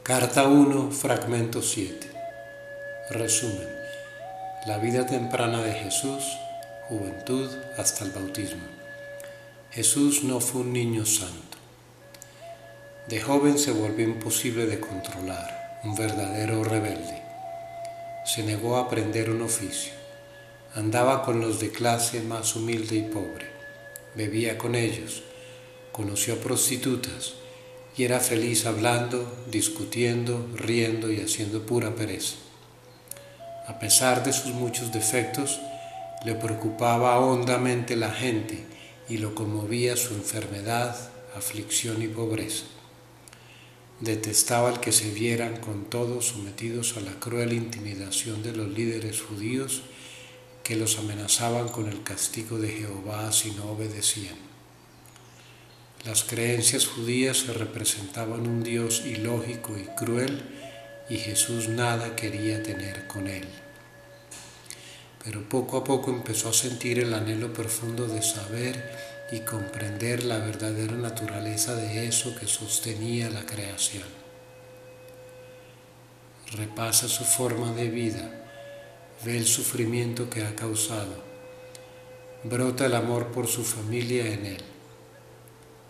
Carta 1, fragmento 7. Resumen. La vida temprana de Jesús, juventud hasta el bautismo. Jesús no fue un niño santo. De joven se volvió imposible de controlar, un verdadero rebelde. Se negó a aprender un oficio. Andaba con los de clase más humilde y pobre. Bebía con ellos. Conoció a prostitutas y era feliz hablando, discutiendo, riendo y haciendo pura pereza. A pesar de sus muchos defectos, le preocupaba hondamente la gente y lo conmovía su enfermedad, aflicción y pobreza. Detestaba el que se vieran con todos sometidos a la cruel intimidación de los líderes judíos que los amenazaban con el castigo de Jehová si no obedecían. Las creencias judías se representaban un Dios ilógico y cruel y Jesús nada quería tener con él. Pero poco a poco empezó a sentir el anhelo profundo de saber y comprender la verdadera naturaleza de eso que sostenía la creación. Repasa su forma de vida, ve el sufrimiento que ha causado, brota el amor por su familia en él.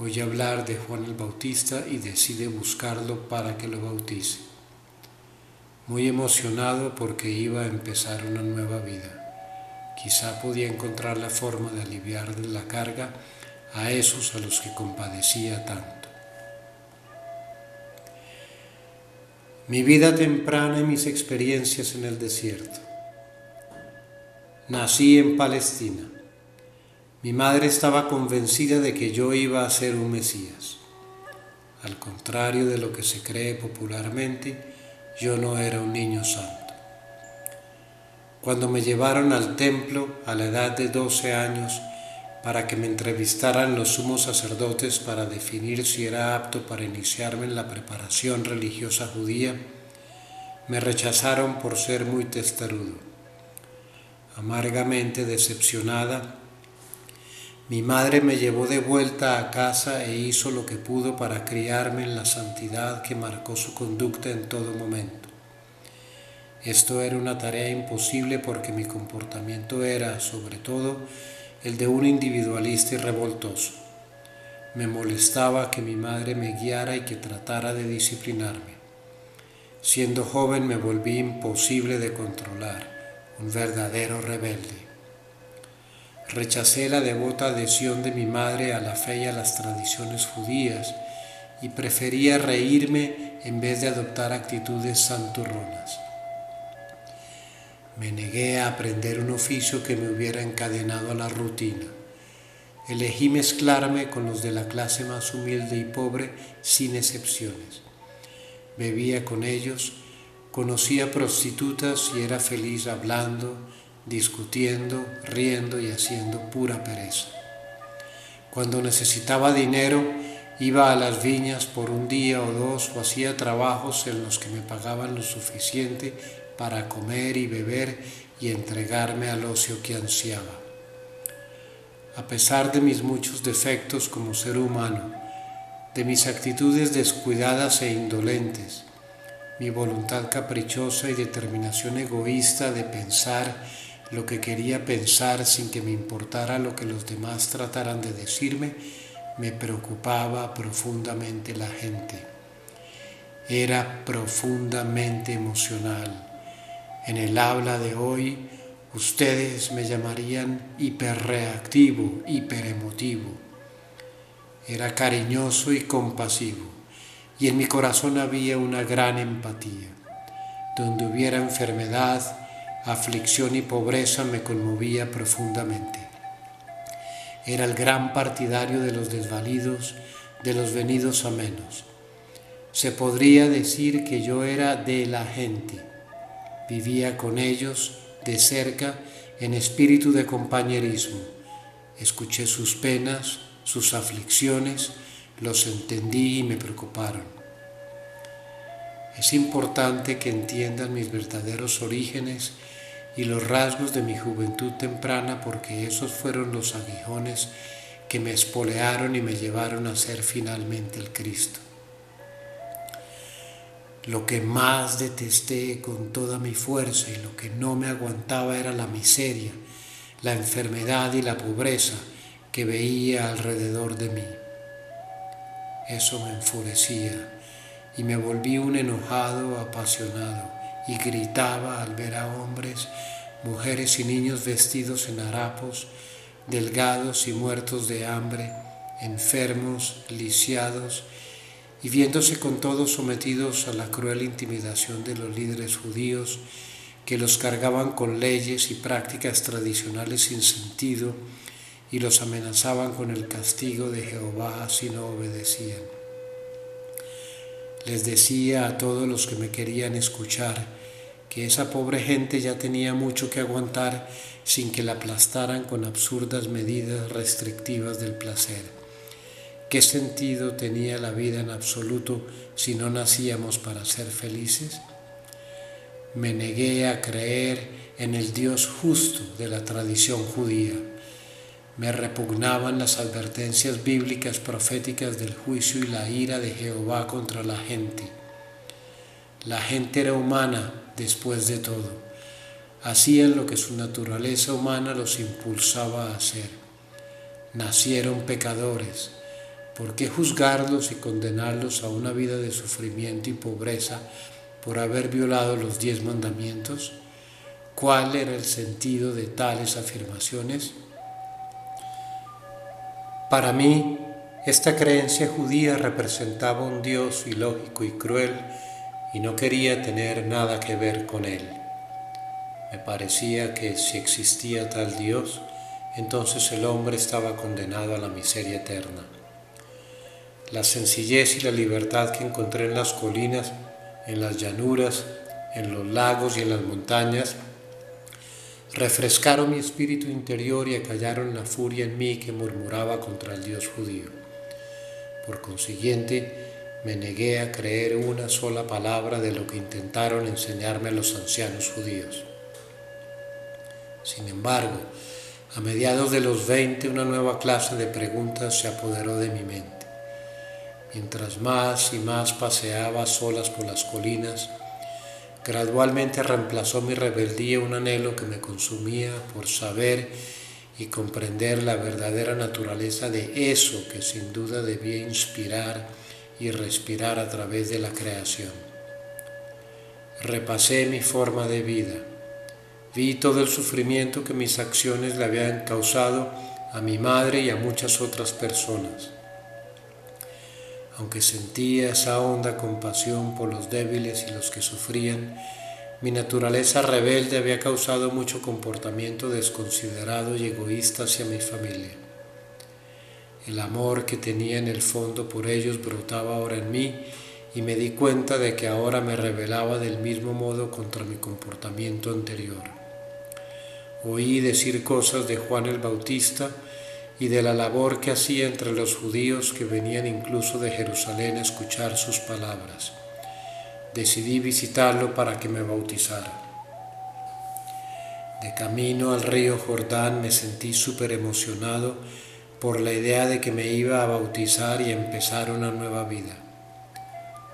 Oye hablar de Juan el Bautista y decide buscarlo para que lo bautice. Muy emocionado porque iba a empezar una nueva vida. Quizá podía encontrar la forma de aliviar de la carga a esos a los que compadecía tanto. Mi vida temprana y mis experiencias en el desierto. Nací en Palestina. Mi madre estaba convencida de que yo iba a ser un Mesías. Al contrario de lo que se cree popularmente, yo no era un niño santo. Cuando me llevaron al templo a la edad de 12 años para que me entrevistaran los sumos sacerdotes para definir si era apto para iniciarme en la preparación religiosa judía, me rechazaron por ser muy testarudo. Amargamente decepcionada, mi madre me llevó de vuelta a casa e hizo lo que pudo para criarme en la santidad que marcó su conducta en todo momento. Esto era una tarea imposible porque mi comportamiento era, sobre todo, el de un individualista y revoltoso. Me molestaba que mi madre me guiara y que tratara de disciplinarme. Siendo joven me volví imposible de controlar, un verdadero rebelde. Rechacé la devota adhesión de mi madre a la fe y a las tradiciones judías y prefería reírme en vez de adoptar actitudes santurronas. Me negué a aprender un oficio que me hubiera encadenado a la rutina. Elegí mezclarme con los de la clase más humilde y pobre sin excepciones. Bebía con ellos, conocía prostitutas y era feliz hablando, discutiendo, riendo y haciendo pura pereza. Cuando necesitaba dinero, iba a las viñas por un día o dos o hacía trabajos en los que me pagaban lo suficiente para comer y beber y entregarme al ocio que ansiaba. A pesar de mis muchos defectos como ser humano, de mis actitudes descuidadas e indolentes, mi voluntad caprichosa y determinación egoísta de pensar lo que quería pensar sin que me importara lo que los demás trataran de decirme, me preocupaba profundamente la gente. Era profundamente emocional. En el habla de hoy, ustedes me llamarían hiperreactivo, hiperemotivo. Era cariñoso y compasivo, y en mi corazón había una gran empatía. Donde hubiera enfermedad, aflicción y pobreza me conmovía profundamente. Era el gran partidario de los desvalidos, de los venidos a menos. Se podría decir que yo era de la gente. Vivía con ellos de cerca en espíritu de compañerismo. Escuché sus penas, sus aflicciones, los entendí y me preocuparon. Es importante que entiendan mis verdaderos orígenes y los rasgos de mi juventud temprana porque esos fueron los aguijones que me espolearon y me llevaron a ser finalmente el Cristo. Lo que más detesté con toda mi fuerza y lo que no me aguantaba era la miseria, la enfermedad y la pobreza que veía alrededor de mí. Eso me enfurecía y me volví un enojado apasionado y gritaba al ver a hombres, mujeres y niños vestidos en harapos, delgados y muertos de hambre, enfermos, lisiados y viéndose con todos sometidos a la cruel intimidación de los líderes judíos que los cargaban con leyes y prácticas tradicionales sin sentido y los amenazaban con el castigo de Jehová si no obedecían. Les decía a todos los que me querían escuchar que esa pobre gente ya tenía mucho que aguantar sin que la aplastaran con absurdas medidas restrictivas del placer. ¿Qué sentido tenía la vida en absoluto si no nacíamos para ser felices? Me negué a creer en el Dios justo de la tradición judía. Me repugnaban las advertencias bíblicas proféticas del juicio y la ira de Jehová contra la gente. La gente era humana después de todo. Hacían lo que su naturaleza humana los impulsaba a hacer. Nacieron pecadores. ¿Por qué juzgarlos y condenarlos a una vida de sufrimiento y pobreza por haber violado los 10 mandamientos? ¿Cuál era el sentido de tales afirmaciones? Para mí, esta creencia judía representaba un Dios ilógico y cruel y no quería tener nada que ver con él. Me parecía que si existía tal Dios, entonces el hombre estaba condenado a la miseria eterna. La sencillez y la libertad que encontré en las colinas, en las llanuras, en los lagos y en las montañas, refrescaron mi espíritu interior y acallaron la furia en mí que murmuraba contra el Dios judío. Por consiguiente, me negué a creer una sola palabra de lo que intentaron enseñarme los ancianos judíos. Sin embargo, a mediados de los 20, una nueva clase de preguntas se apoderó de mi mente. Mientras más y más paseaba a solas por las colinas, gradualmente reemplazó mi rebeldía un anhelo que me consumía por saber y comprender la verdadera naturaleza de eso que sin duda debía inspirar y respirar a través de la creación. Repasé mi forma de vida. Vi todo el sufrimiento que mis acciones le habían causado a mi madre y a muchas otras personas. Aunque sentía esa honda compasión por los débiles y los que sufrían, mi naturaleza rebelde había causado mucho comportamiento desconsiderado y egoísta hacia mi familia. El amor que tenía en el fondo por ellos brotaba ahora en mí y me di cuenta de que ahora me rebelaba del mismo modo contra mi comportamiento anterior. Oí decir cosas de Juan el Bautista y de la labor que hacía entre los judíos que venían incluso de Jerusalén a escuchar sus palabras. Decidí visitarlo para que me bautizara. De camino al río Jordán me sentí súper emocionado por la idea de que me iba a bautizar y empezar una nueva vida.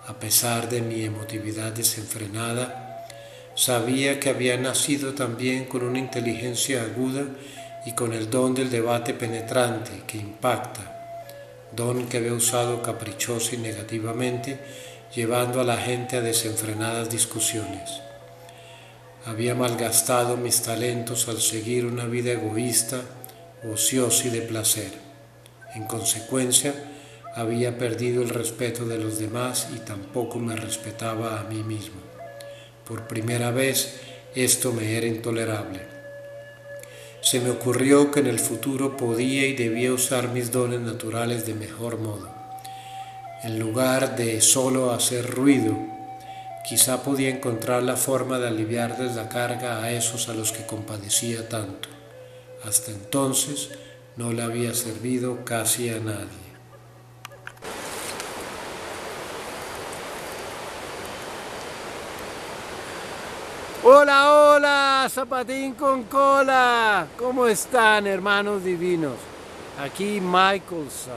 A pesar de mi emotividad desenfrenada, sabía que había nacido también con una inteligencia aguda y con el don del debate penetrante que impacta, don que había usado caprichosa y negativamente, llevando a la gente a desenfrenadas discusiones. Había malgastado mis talentos al seguir una vida egoísta, ociosa y de placer. En consecuencia, había perdido el respeto de los demás y tampoco me respetaba a mí mismo. Por primera vez, esto me era intolerable. Se me ocurrió que en el futuro podía y debía usar mis dones naturales de mejor modo. En lugar de solo hacer ruido, quizá podía encontrar la forma de aliviarles la carga a esos a los que compadecía tanto. Hasta entonces no le había servido casi a nadie. Hola, hola, zapatín con cola. ¿Cómo están, hermanos divinos? Aquí Michael Sun,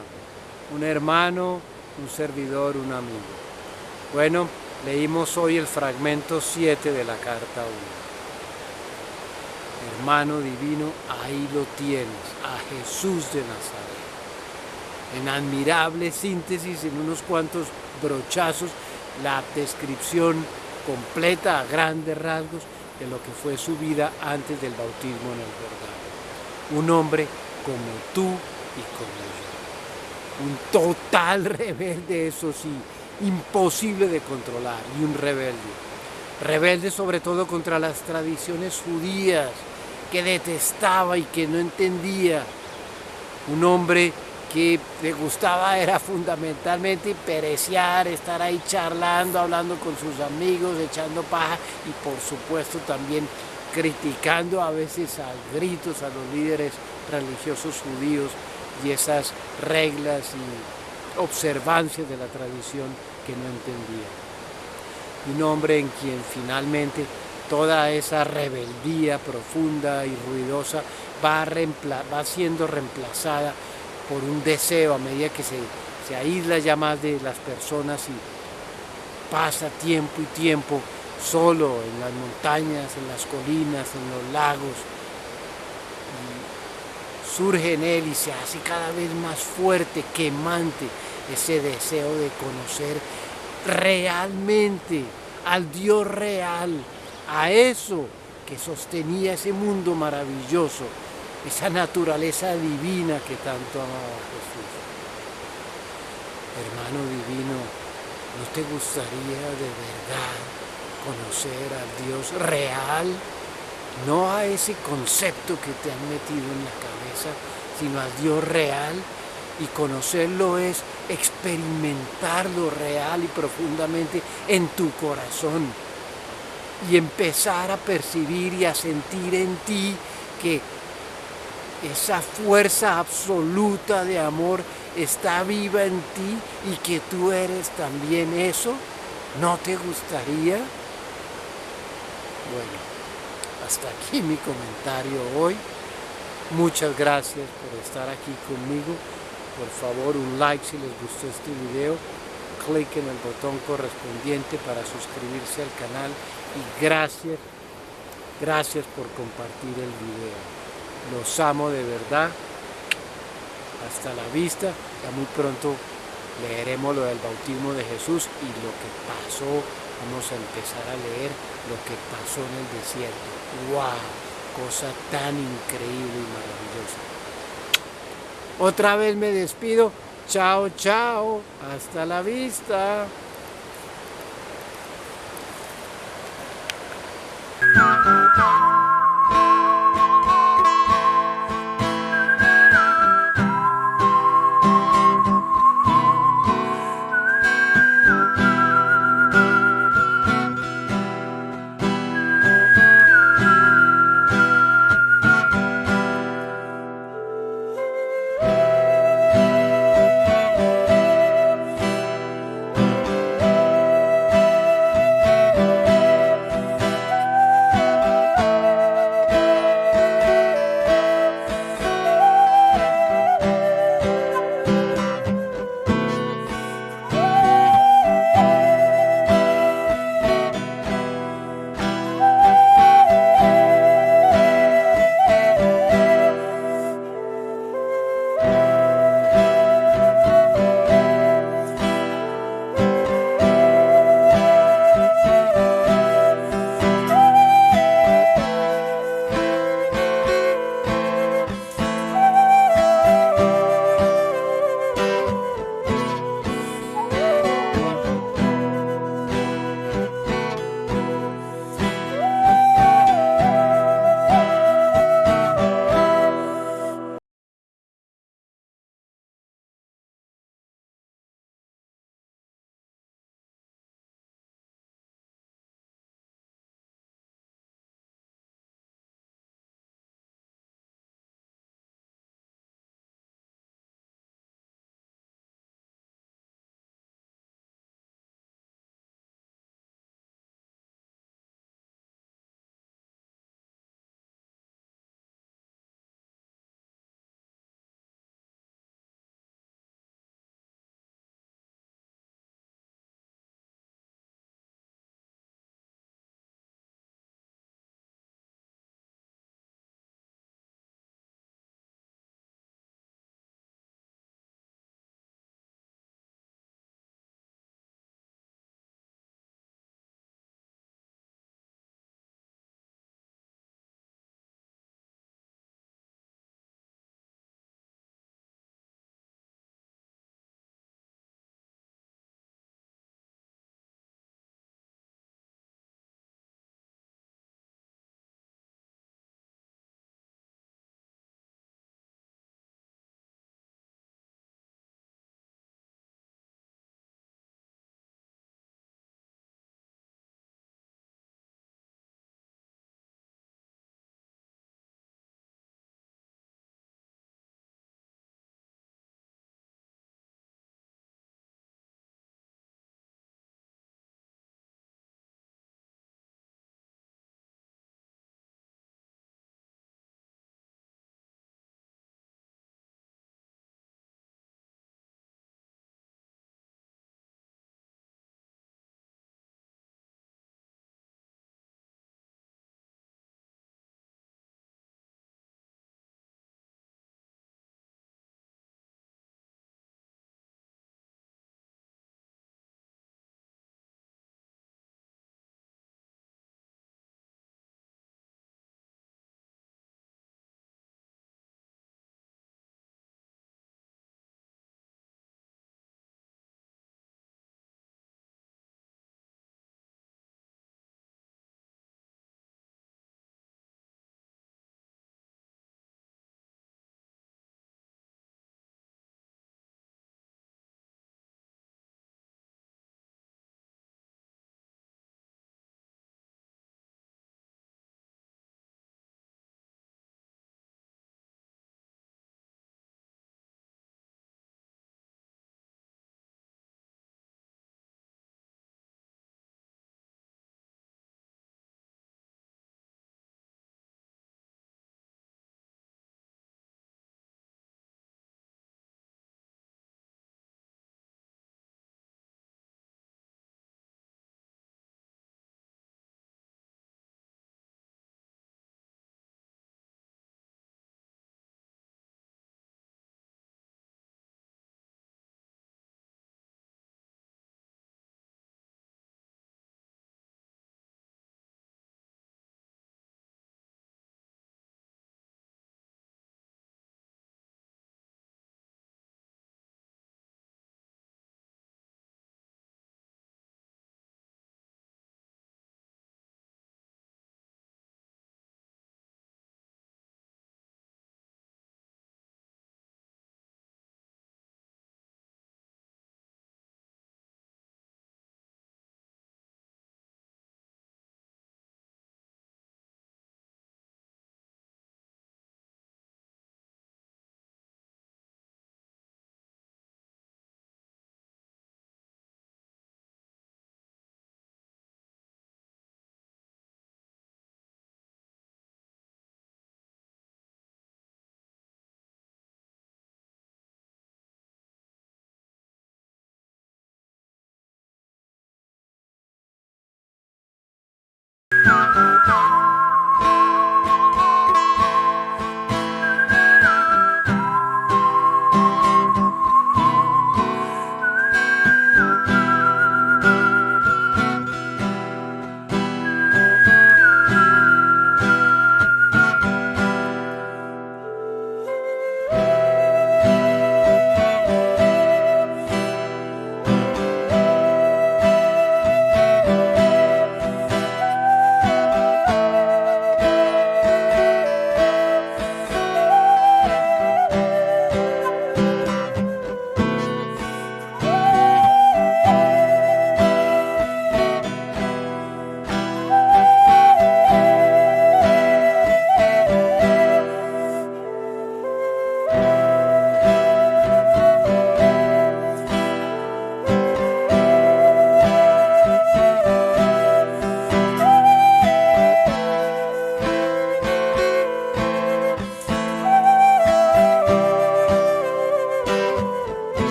un hermano, un servidor, un amigo. Bueno, Leímos hoy el fragmento 7 de la carta 1. Hermano divino, ahí lo tienes, a Jesús de Nazaret. En admirable síntesis, en unos cuantos brochazos, la descripción completa a grandes rasgos de lo que fue su vida antes del bautismo en el Jordán. Un hombre como tú y como yo. Un total rebelde, eso sí, imposible de controlar, y un rebelde. Rebelde sobre todo contra las tradiciones judías, que detestaba y que no entendía. Un hombre que le gustaba era fundamentalmente pereciar, estar ahí charlando, hablando con sus amigos, echando paja y por supuesto también criticando a veces a gritos a los líderes religiosos judíos y esas reglas y observancias de la tradición que no entendía. Un hombre en quien finalmente toda esa rebeldía profunda y ruidosa va siendo reemplazada por un deseo a medida que se aísla ya más de las personas y pasa tiempo y tiempo solo en las montañas, en las colinas, en los lagos. Y surge en él y se hace cada vez más fuerte, quemante, ese deseo de conocer realmente al Dios real, a eso que sostenía ese mundo maravilloso, esa naturaleza divina que tanto amaba Jesús. Hermano divino, ¿no te gustaría de verdad conocer al Dios real? No a ese concepto que te han metido en la cabeza, sino al Dios real. Y conocerlo es experimentarlo real y profundamente en tu corazón. Y empezar a percibir y a sentir en ti que esa fuerza absoluta de amor está viva en ti y que tú eres también eso. ¿No te gustaría? Bueno, hasta aquí mi comentario hoy. Muchas gracias por estar aquí conmigo. Por favor, un like si les gustó este video. Clic en el botón correspondiente para suscribirse al canal. Y gracias por compartir el video. Los amo de verdad. Hasta la vista. Ya muy pronto leeremos lo del bautismo de Jesús y lo que pasó. Vamos a empezar a leer lo que pasó en el desierto. ¡Wow! Cosa tan increíble y maravillosa. Otra vez me despido. Chao, chao. Hasta la vista.